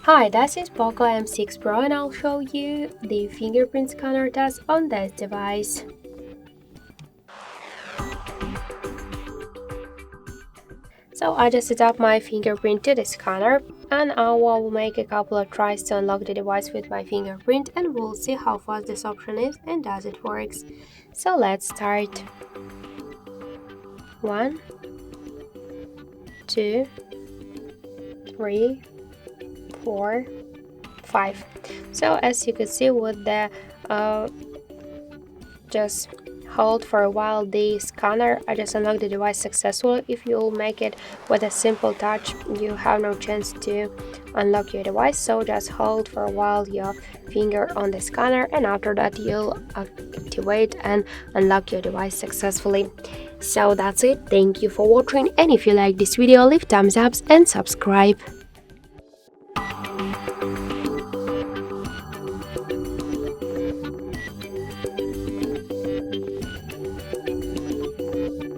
Hi, this is POCO M6 Pro and I'll show you the fingerprint scanner test on this device. So I just set up my fingerprint to the scanner and I will make a couple of tries to unlock the device with my fingerprint and we'll see how fast this option is and does it works. So let's start. 1, 2, 3, 4, 5. So as you can see with the just hold for a while the scanner, I just unlocked the device successfully. If you'll make it with a simple touch, you have no chance to unlock your device, so just hold for a while your finger on the scanner and after that you'll activate and unlock your device successfully. So that's it. Thank you for watching, and if you like this video, leave thumbs up and subscribe.